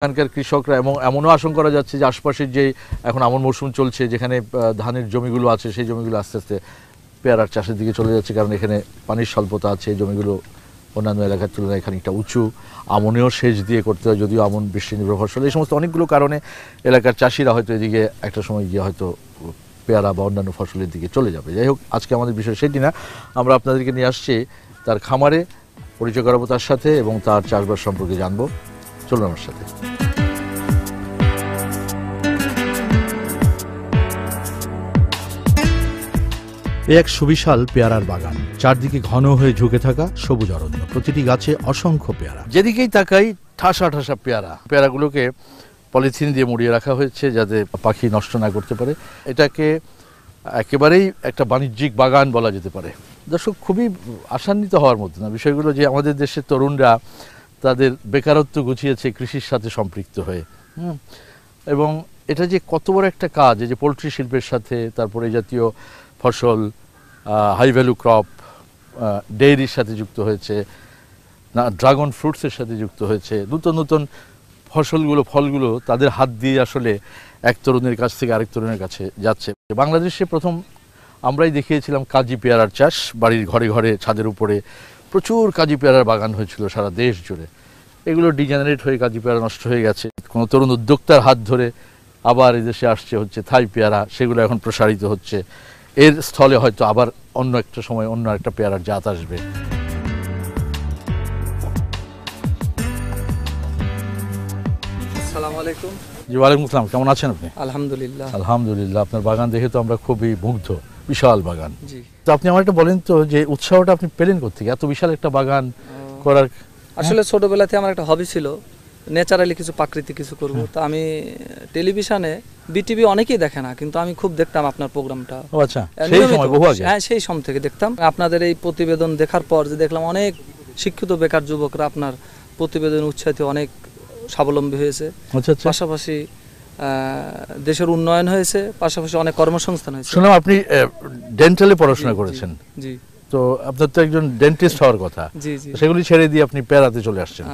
এখানকার কৃষকরা এবং এমনও আশঙ্কা করা যাচ্ছে যে আশপাশের যে এখন আমন মৌসুম চলছে, যেখানে ধানের জমিগুলো আছে সেই জমিগুলো আস্তে আস্তে পেয়ারার চাষের দিকে চলে যাচ্ছে, কারণ এখানে পানির স্বল্পতা আছে। এই জমিগুলো অন্যান্য এলাকার তুলনায় খানিকটা উঁচু, আমনেও সেচ দিয়ে করতে হয়, যদিও আমন বৃষ্টি নির্ভর ফসল। এই সমস্ত অনেকগুলো কারণে এলাকার চাষিরা হয়তো এদিকে একটা সময় গিয়ে হয়তো পেয়ারা বা অন্যান্য ফসলের দিকে চলে যাবে। যাই হোক, আজকে আমাদের বিষয় সেটি না, আমরা আপনাদেরকে নিয়ে আসছি তার খামারে, পরিচয় করাবো তার সাথে এবং তার চাষবাস সম্পর্কে জানবো। চলুন আমার সাথে। এক সুবিশাল পেয়ারার বাগান, চারদিকে ঘন হয়ে ঝুঁকে থাকা সবুজ অরণ্য, প্রতিটি গাছে অসংখ্য পেয়ারা। যেদিকেই তাকাই ঠাসা ঠাসা পেয়ারা। পেয়ারাগুলোকে পলিথিন দিয়ে মুড়িয়ে রাখা হয়েছে যাতে পাখি নষ্ট না করতে পারে। এটাকে একেবারেই একটা বাণিজ্যিক বাগান বলা যেতে পারে। দর্শক, খুবই আশান্বিত হওয়ার মতো না বিষয়গুলো যে আমাদের দেশের তরুণরা তাদের বেকারত্ব গুছিয়েছে কৃষির সাথে সম্পৃক্ত হয়ে। এবং এটা যে কত বড় একটা কাজ, এই যে পোলট্রি শিল্পের সাথে, তারপরে এই জাতীয় ফসল, হাই ভ্যালু ক্রপ, ডেইরির সাথে যুক্ত হয়েছে, না ড্রাগন ফ্রুটসের সাথে যুক্ত হয়েছে, নতুন নতুন ফসলগুলো, ফলগুলো তাদের হাত দিয়ে আসলে এক তরুণের কাছ থেকে আরেক তরুণের কাছে যাচ্ছে। বাংলাদেশে প্রথম আমরাই দেখিয়েছিলাম কাজি পেয়ারার চাষ। বাড়ির ঘরে ঘরে ছাদের উপরে প্রচুর কাজি পেয়ারার বাগান হয়েছিল সারা দেশ জুড়ে। এগুলো ডিজেনারেট হয়ে কাজি পেয়ারা নষ্ট হয়ে গেছে। কোনো তরুণ উদ্যোক্তার হাত ধরে আবার এদেশে আসছে হচ্ছে থাই পেয়ারা, সেগুলো এখন প্রসারিত হচ্ছে। এর স্থলে হয়তো আবার অন্য একটা সময় অন্য একটা পেয়ারার জাত আসবে। আসসালামু আলাইকুম। জি, ওয়ালাইকুম আসসালাম। কেমন আছেন আপনি? আলহামদুলিল্লাহ। আলহামদুলিল্লাহ। আপনার বাগান দেখে তো আমরা খুবই মুগ্ধ, বিশাল বাগান। জি। তো আপনি আমার একটা বলেন তো, যে উৎসাহটা আপনি পেলেন কোত্থেকে এত বিশাল একটা বাগান করার? আসলে ছোটবেলাতে আমার একটা হবি ছিল, ন্যাচারালি কিছু প্রাকৃতিক কিছু করব। তো আমি টেলিভিশনে বিটিভি অনেকেই দেখে না, কিন্তু আমি খুব দেখতাম আপনার প্রোগ্রামটা। ও আচ্ছা, সেই সময় বহু আগে? হ্যাঁ, সেই সময় থেকে দেখতাম। আপনাদের এই প্রতিবেদন দেখার পর যে দেখলাম অনেক শিক্ষিত বেকার যুবকরা আপনার প্রতিবেদন উৎসাহিত অনেক স্বাবলম্বী হয়েছে। পাশাপাশি দেশের উন্নয়ন হয়েছে, পাশাপাশি অনেক কর্মসংস্থান হয়েছে। শুনলাম আপনি ডেন্টালে পড়াশোনা করেছেন। জি। তো আপনার তো একজন ডেন্টিস্ট হওয়ার কথা। জি জি। সেগুলি ছেড়ে দিয়ে আপনি পেয়ারাতে চলে আসছেন।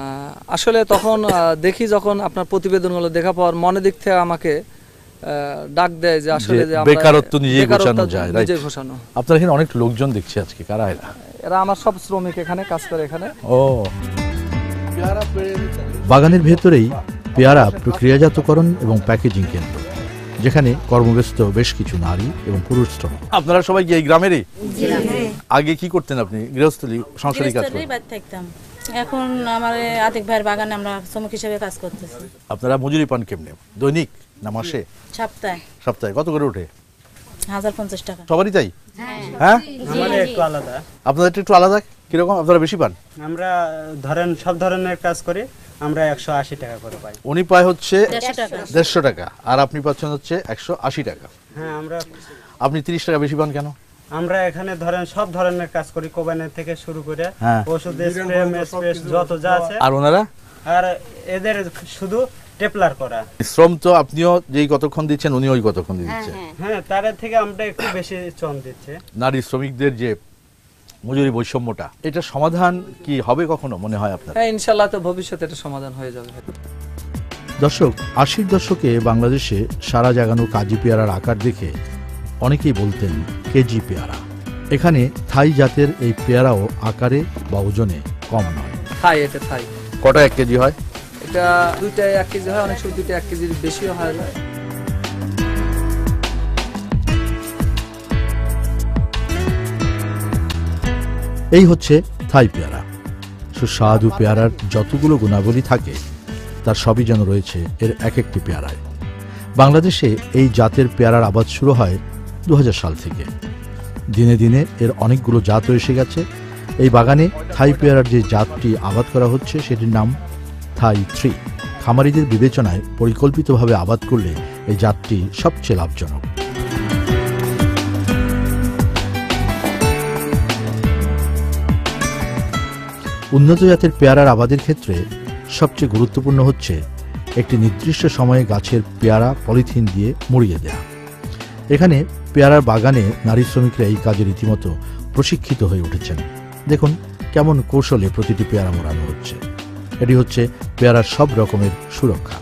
আসলে তখন দেখি, যখন আপনার প্রতিবেদনগুলো দেখা পর মনে দিক থেকে আমাকে ডাক দেয় যে আসলে যে বেকারত্ব নিজেই ঘোষানো যায়। নিজে ঘোষানো। আপনার এখানে অনেক লোকজন দেখছি আজকে, কারা এরা? এরা আমার সব শ্রমিক, এখানে কাজ করে এখানে। ও, বাগানের ভেতরেই পেয়ারা প্রক্রিয়াজাতকরণ এবং প্যাকেজিং কেন্দ্র, যেখানে কর্মব্যস্ত বেশ কিছু নারী এবং পুরুষ শ্রমিক। আপনারা সবাই কি এই গ্রামেরই? আগে কি করতেন আপনি? গৃহস্থলী, সংসারিক কাজ করতেন। এখন আমার আতিক ভাইয়ের বাগানে আমরা শ্রমিক হিসেবে কাজ করতেছি। আপনারা মজুরি পান কেমনে? দৈনিক না মাসে? সপ্তাহে। সপ্তাহে কত করে ওঠে? 1050 টাকা। সবারই তাই? হ্যাঁ, আমাদের একটু আলাদা। আপনাদের একটু আলাদা। কিরকম? আপনারা বেশি পান? আমরা ধরেন সব ধরনের কাজ করি, আমরা 180 টাকা করে পাই। উনি পায় হচ্ছে 150 টাকা, আর আপনি পাচ্ছেন হচ্ছে 180 টাকা। হ্যাঁ, আপনি 30 টাকা বেশি পান কেন? আমরা এখানে ধরেন সব ধরনের কাজ করি, কোবানের থেকে শুরু করে ওষুধ স্প্রে যত যা আছে। আর ওনারা? আর এদের শুধু টেপলার করা। শ্রম তো আপনিও যেই কতক্ষণ দিচ্ছেন, উনি ওই কতক্ষণ দিচ্ছে। হ্যাঁ, তার থেকে আমরা একটু বেশি শ্রম দিচ্ছি। নারী শ্রমিকদের যে মজুরি বৈষম্যটা, এটা সমাধান কি হবে কখনো মনে হয় আপনার? হ্যাঁ, ইনশাআল্লাহ তো ভবিষ্যতে এটা সমাধান হয়ে যাবে। দর্শক, 80-র দশকে বাংলাদেশে সারা জাগানো কাজি পেয়ারার আকার দেখে অনেকেই বলতেন কেজি পেয়ারা। এখানে থাই জাতের এই পেয়ারাও আকারে বা ওজনে কম নয়। থাই, এটা থাই। কটা 1 কেজি হয়? এটা দুইটাই 1 কেজি হয়, অনেক সময় দুইটা 1 কেজির বেশিও হয়। এই হচ্ছে থাই পেয়ারা। সুস্বাদু পেয়ারার যতগুলো গুণাবলী থাকে তার সবই যেন রয়েছে এর এক একটি পেয়ারায়। বাংলাদেশে এই জাতের পেয়ারার আবাদ শুরু হয় 2000 সাল থেকে। দিনে দিনে এর অনেকগুলো জাতও এসে গেছে। এই বাগানে থাই পেয়ারার যে জাতটি আবাদ করা হচ্ছে সেটির নাম থাই 3। খামারিদের বিবেচনায় পরিকল্পিতভাবে আবাদ করলে এই জাতটি সবচেয়ে লাভজনক। উন্নত জাতের পেয়ারার আবাদের ক্ষেত্রে সবচেয়ে গুরুত্বপূর্ণ হচ্ছে একটি নির্দিষ্ট সময়ে গাছের পেয়ারা পলিথিন দিয়ে মুড়িয়ে দেয়া। এখানে পেয়ারার বাগানে নারী শ্রমিকরা এই কাজে রীতিমতো প্রশিক্ষিত হয়ে উঠেছেন। দেখুন কেমন কৌশলে প্রতিটি পেয়ারা মোড়ানো হচ্ছে। এটি হচ্ছে পেয়ারার সব রকমের সুরক্ষা,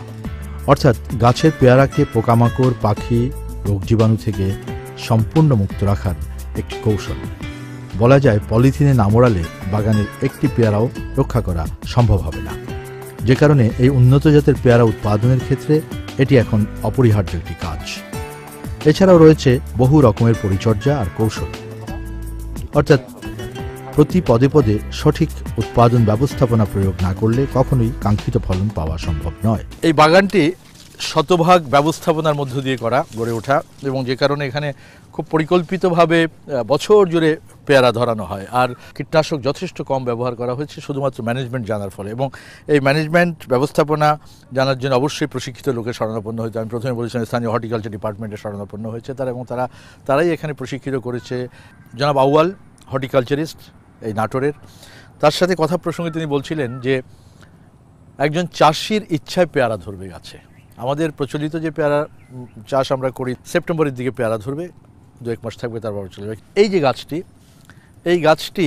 অর্থাৎ গাছের পেয়ারাকে পোকামাকড়, পাখি, রোগ জীবাণু থেকে সম্পূর্ণ মুক্ত রাখার একটি কৌশল। বলা যায় পলিথিনে না মোড়ালে বাগানের একটি পেয়ারাও রক্ষা করা সম্ভব হবে না, যে কারণে এই উন্নত জাতের পেয়ারা উৎপাদনের ক্ষেত্রে এটি এখন অপরিহার্য একটি কাজ। এছাড়াও রয়েছে বহু রকমের পরিচর্যা আর কৌশল, অর্থাৎ প্রতি পদে পদে সঠিক উৎপাদন ব্যবস্থাপনা প্রয়োগ না করলে কখনোই কাঙ্ক্ষিত ফলন পাওয়া সম্ভব নয়। এই বাগানটি শতভাগ ব্যবস্থাপনার মধ্য দিয়ে গড়ে ওঠা, এবং যে কারণে এখানে খুব পরিকল্পিতভাবে বছর জুড়ে পেয়ারা ধরানো হয়। আর কীটনাশক যথেষ্ট কম ব্যবহার করা হয়েছে শুধুমাত্র ম্যানেজমেন্ট জানার ফলে, এবং এই ম্যানেজমেন্ট ব্যবস্থাপনা জানার জন্য অবশ্যই প্রশিক্ষিত লোকের শরণাপন্ন হয়েছে। আমি প্রথমে বলেছিলাম স্থানীয় হর্টিকালচার ডিপার্টমেন্টের শরণাপন্ন হয়েছে তারা, এবং তারাই এখানে প্রশিক্ষিত করেছে। জনাব আউয়াল হর্টিকালচারিস্ট এই নাটোরের, তার সাথে কথা প্রসঙ্গে তিনি বলছিলেন যে একজন চাষির ইচ্ছায় পেয়ারা ধরবে গাছে। আমাদের প্রচলিত যে পেয়ারা চাষ আমরা করি, সেপ্টেম্বরের দিকে পেয়ারা ধরবে, 2-1 মাস থাকবে, তারপর চলে যাবে। এই গাছটি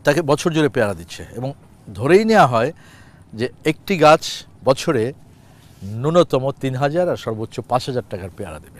তাকে বছর জুড়ে পেয়ারা দিচ্ছে, এবং ধরেই নেওয়া হয় যে একটি গাছ বছরে ন্যূনতম 3,000 আর সর্বোচ্চ 5,000 টাকার পেয়ারা দেবে।